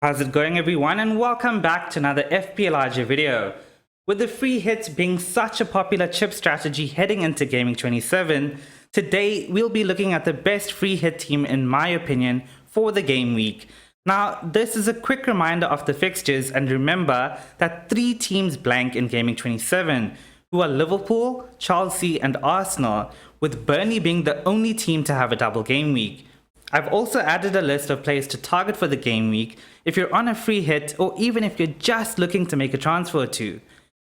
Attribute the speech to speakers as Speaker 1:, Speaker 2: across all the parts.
Speaker 1: How's it going, everyone, and welcome back to another FPL video. With the free hit being such a popular chip strategy heading into Gaming 27, today we'll be looking at the best free hit team in my opinion for the game week. Now, this is a quick reminder of the fixtures, and remember that 3 teams blank in Gaming 27, who are Liverpool, Chelsea and Arsenal, with Burnley being the only team to have a double game week. I've also added a list of players to target for the game week if you're on a free hit or even if you're just looking to make a transfer or two.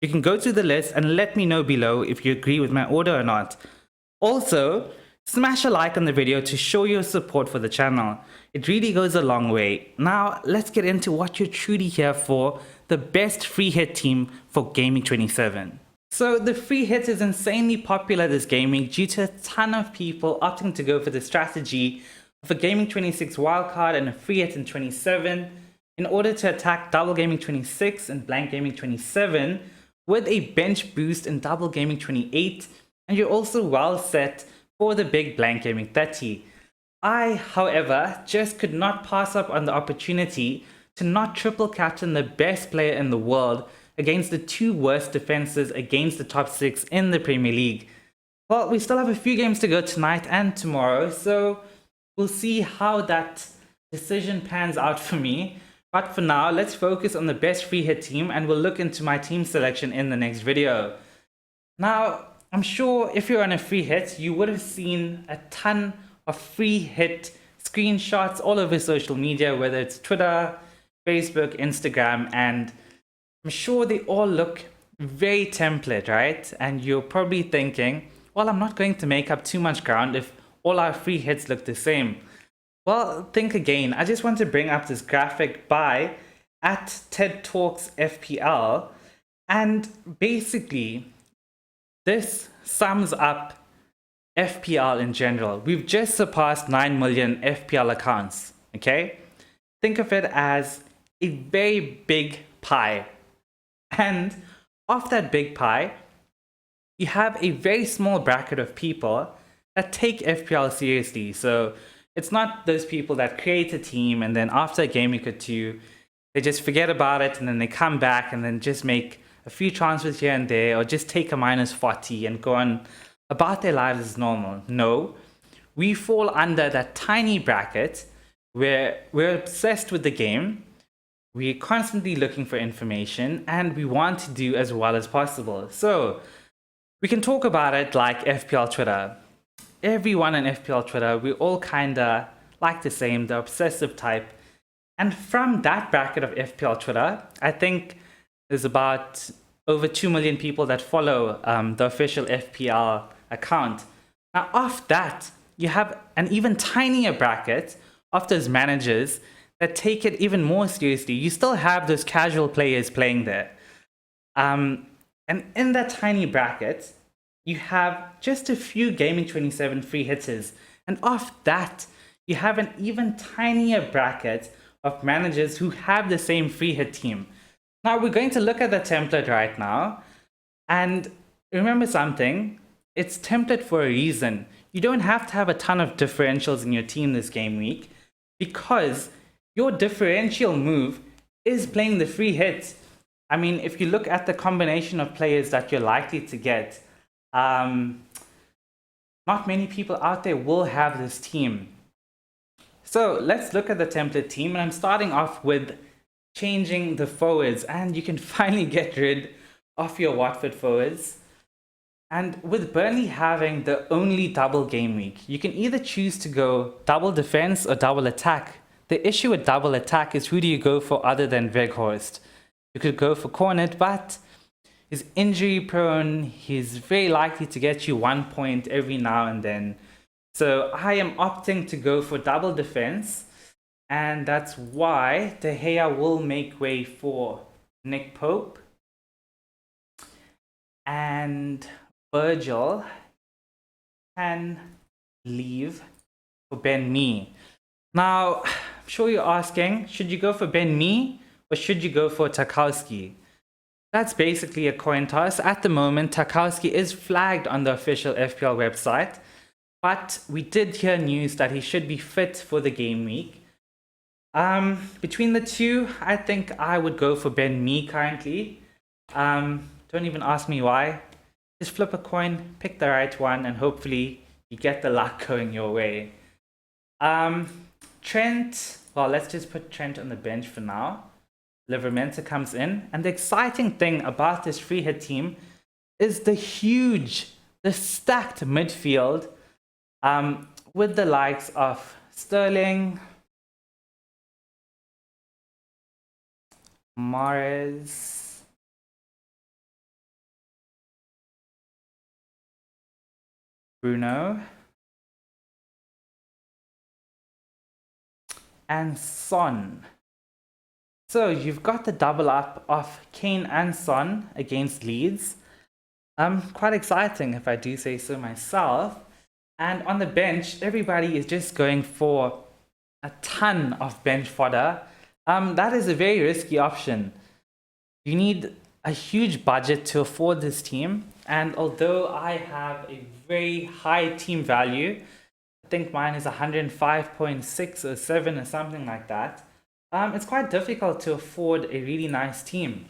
Speaker 1: You can go through the list and let me know below if you agree with my order or not. Also, smash a like on the video to show your support for the channel. It really goes a long way. Now, let's get into what you're truly here for, the best free hit team for Gaming 27. So the free hit is insanely popular this game week due to a ton of people opting to go for the strategy of a Gaming 26 wildcard and a free hit in 27 in order to attack double Gaming 26 and blank Gaming 27 with a bench boost in double Gaming 28, and you're also well set for the big blank Gaming 30. I, however, just could not pass up on the opportunity to not triple captain the best player in the world against the 2 worst defenses against the top 6 in the Premier League. Well, we still have a few games to go tonight and tomorrow, so we'll see how that decision pans out for me. But for now, let's focus on the best free hit team and we'll look into my team selection in the next video. Now, I'm sure if you're on a free hit, you would have seen a ton of free hit screenshots all over social media, whether it's Twitter, Facebook, Instagram, and I'm sure they all look very template, right? And you're probably thinking, well, I'm not going to make up too much ground if all our free hits look the same. Well, think again. I just want to bring up this graphic by @TED Talks FPL, and basically this sums up FPL in general. We've just surpassed 9 million FPL accounts, okay? Think of it as a very big pie. And off that big pie, you have a very small bracket of people that take FPL seriously. So it's not those people that create a team and then after a game week or two, they just forget about it and then they come back and then just make a few transfers here and there or just take a -40 and go on about their lives as normal. No, we fall under that tiny bracket where we're obsessed with the game, we're constantly looking for information, and we want to do as well as possible. So we can talk about it like FPL Twitter. Everyone on FPL Twitter, we all kinda like the same, the obsessive type. And from that bracket of FPL Twitter, I think there's about over 2 million people that follow the official FPL account. Now, off that, you have an even tinier bracket of those managers that take it even more seriously. You still have those casual players playing there. And in that tiny bracket, you have just a few Gaming 27 free hitters. And off that, you have an even tinier bracket of managers who have the same free hit team. Now, we're going to look at the template right now. And remember something, it's template for a reason. You don't have to have a ton of differentials in your team this game week because your differential move is playing the free hit. I mean, if you look at the combination of players that you're likely to get, not many people out there will have this team. So let's look at the template team, and I'm starting off with changing the forwards, and you can finally get rid of your Watford forwards. And with Burnley having the only double game week, you can either choose to go double defense or double attack. The issue with double attack is, who do you go for other than Weghorst? You could go for Cornet, but he's injury prone. He's very likely to get you 1 point every now and then. So I am opting to go for double defense. And that's why De Gea will make way for Nick Pope. And Virgil can leave for Ben Mee. Now, I'm sure you're asking, should you go for Ben Mee or should you go for Tarkowski? That's basically a coin toss. At the moment, Tarkowski is flagged on the official FPL website, but we did hear news that he should be fit for the game week. Between the two, I think I would go for Ben Mee currently. Don't even ask me why. Just flip a coin, pick the right one, and hopefully you get the luck going your way. Trent, well, let's just put Trent on the bench for now. Livramento comes in, and the exciting thing about this free hit team is the stacked midfield with the likes of Sterling, Mahrez, Bruno, and Son. So you've got the double up of Kane and Son against Leeds. Quite exciting if I do say so myself. And on the bench, everybody is just going for a ton of bench fodder. That is a very risky option. You need a huge budget to afford this team. And although I have a very high team value, I think mine is 105.6 or 7 or something like that. It's quite difficult to afford a really nice team.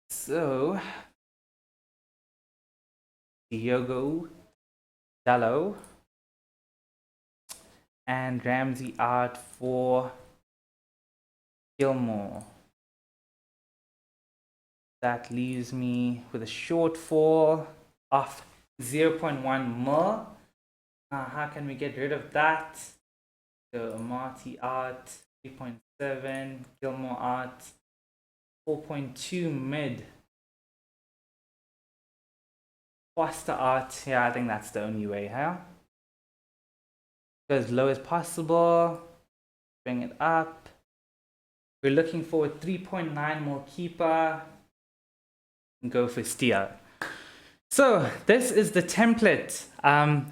Speaker 1: So, Diogo Dalot and Ramsey out for Gilmore. That leaves me with a shortfall of 0.1 mil. How can we get rid of that? So Marty out 3.7, Gilmore out 4.2 mid. Foster out, yeah, I think that's the only way, huh? Go as low as possible, bring it up. We're looking for a 3.9 mil keeper, and go for steer. So this is the template.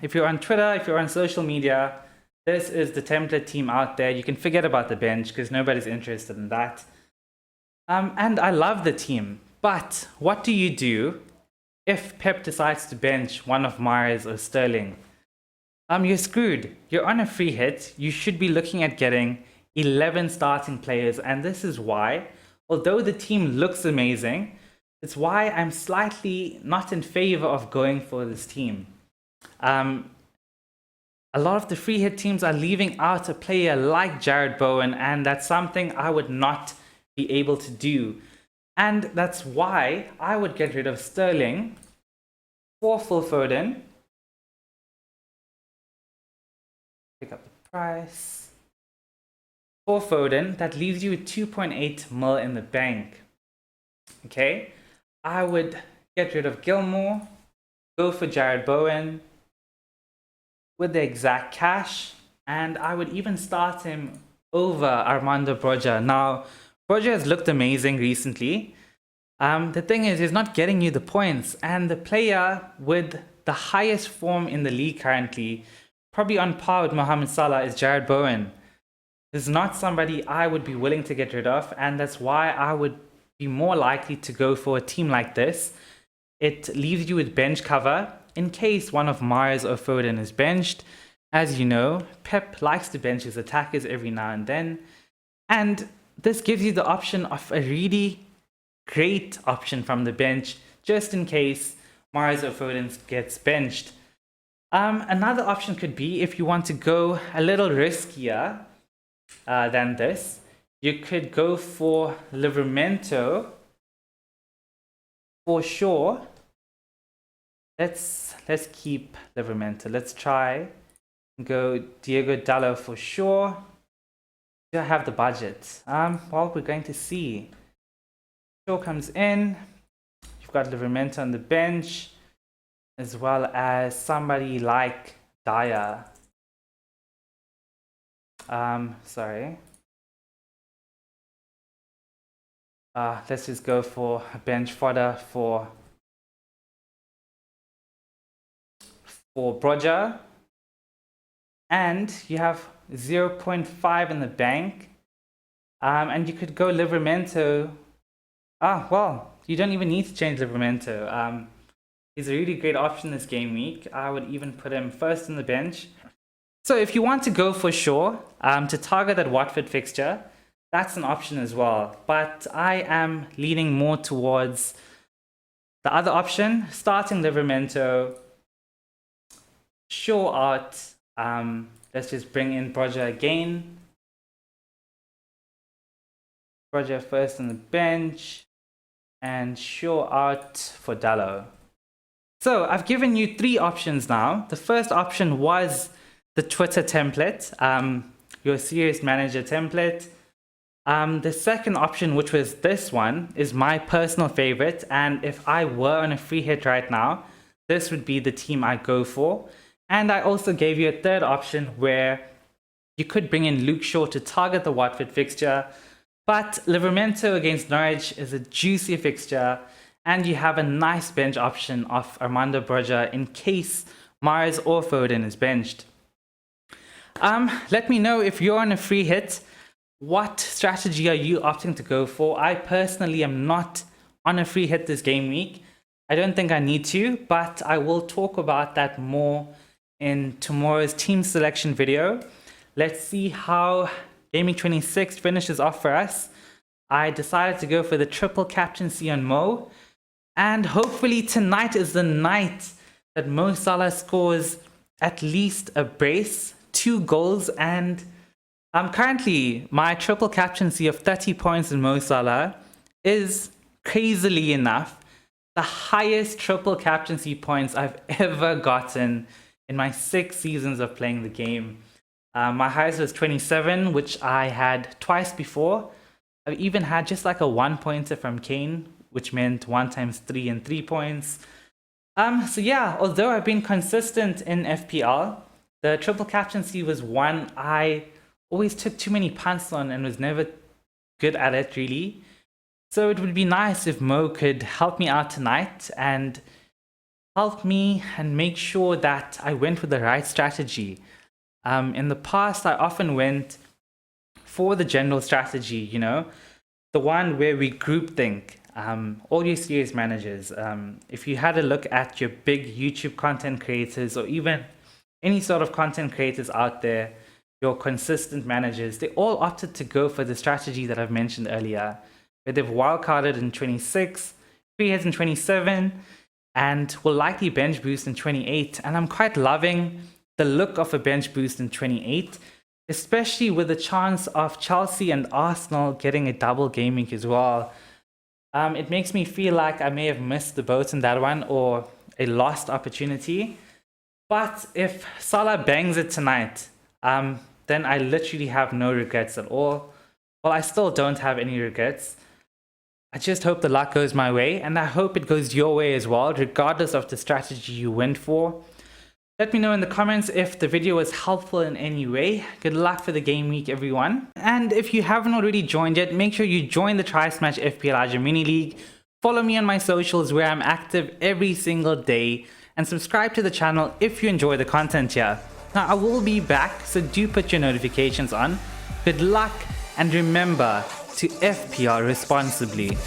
Speaker 1: If you're on Twitter, if you're on social media, this is the template team out there. You can forget about the bench because nobody's interested in that. And I love the team. But what do you do if Pep decides to bench one of Mahrez or Sterling? You're screwed. You're on a free hit. You should be looking at getting 11 starting players. And this is why, although the team looks amazing, it's why I'm slightly not in favor of going for this team. A lot of the free hit teams are leaving out a player like Jared Bowen, and that's something I would not be able to do. And that's why I would get rid of Sterling for Phil Foden. Pick up the price. For Foden, that leaves you with 2.8 mil in the bank. Okay, I would get rid of Gilmore, go for Jared Bowen with the exact cash, and I would even start him over Armando Broja. Now, Broja has looked amazing recently. The thing is, he's not getting you the points, and the player with the highest form in the league currently, probably on par with Mohamed Salah, is Jared Bowen. This is not somebody I would be willing to get rid of, and that's why I would be more likely to go for a team like this. It leaves you with bench cover in case one of Mahrez or Foden is benched. As you know, Pep likes to bench his attackers every now and then. And this gives you the option of a really great option from the bench, just in case Mahrez or Foden gets benched. Another option could be, if you want to go a little riskier than this, you could go for Livramento for sure. Let's keep Livramento. Let's try and go Diogo Dalot for sure. Do I have the budget? Well, we're going to see. Shaw comes in. You've got Livramento on the bench, as well as somebody like Dyer. Sorry. Let's just go for a bench fodder for Broja. And you have 0.5 in the bank. And you could go Livramento. Well, you don't even need to change Livramento. He's a really great option this game week. I would even put him first in the bench. So if you want to go for sure to target that Watford fixture, that's an option as well. But I am leaning more towards the other option, starting Livramento, Shaw out. Let's just bring in Broja again. Broja first on the bench, and Shaw out for Dallo. So I've given you 3 options now. The first option was the Twitter template, your Serious Manager template. The second option, which was this one, is my personal favorite. And if I were on a free hit right now, this would be the team I go for. And I also gave you a third option where you could bring in Luke Shaw to target the Watford fixture. But Livramento against Norwich is a juicy fixture. And you have a nice bench option of Armando Broja in case Mahrez or Foden is benched. Let me know if you're on a free hit. What strategy are you opting to go for? I personally am not on a free hit this game week. I don't think I need to, but I will talk about that more in tomorrow's team selection video. Let's see how Gameweek 26 finishes off for us. I decided to go for the triple captaincy on Mo. And hopefully tonight is the night that Mo Salah scores at least a brace, 2 goals, and currently my triple captaincy of 30 points in Mo Salah is, crazily enough, the highest triple captaincy points I've ever gotten in my 6 seasons of playing the game. My highest was 27, which I had twice before. I've even had just like a 1-pointer from Kane, which meant 1 times 3 and 3 points. So yeah, although I've been consistent in FPL, the triple captaincy was one I always took too many punts on and was never good at it really. So it would be nice if Mo could help me out tonight and help me and make sure that I went with the right strategy. In the past, I often went for the general strategy, you know, the one where we groupthink. All your serious managers, if you had a look at your big YouTube content creators or even any sort of content creators out there, your consistent managers, they all opted to go for the strategy that I've mentioned earlier, where they've wildcarded in 26, free hits in 27, and will likely bench boost in 28. And I'm quite loving the look of a bench boost in 28, especially with the chance of Chelsea and Arsenal getting a double game week as well. It makes me feel like I may have missed the boat in that one or a lost opportunity. But if Salah bangs it tonight, then I literally have no regrets at all. Well, I still don't have any regrets. I just hope the luck goes my way, and I hope it goes your way as well, regardless of the strategy you went for. Let me know in the comments if the video was helpful in any way. Good luck for the game week, everyone. And if you haven't already joined yet, make sure you join the Try Smash FPL Mini League. Follow me on my socials where I'm active every single day. And subscribe to the channel if you enjoy the content here. Now, I will be back, so do put your notifications on. Good luck, and remember to FPL responsibly.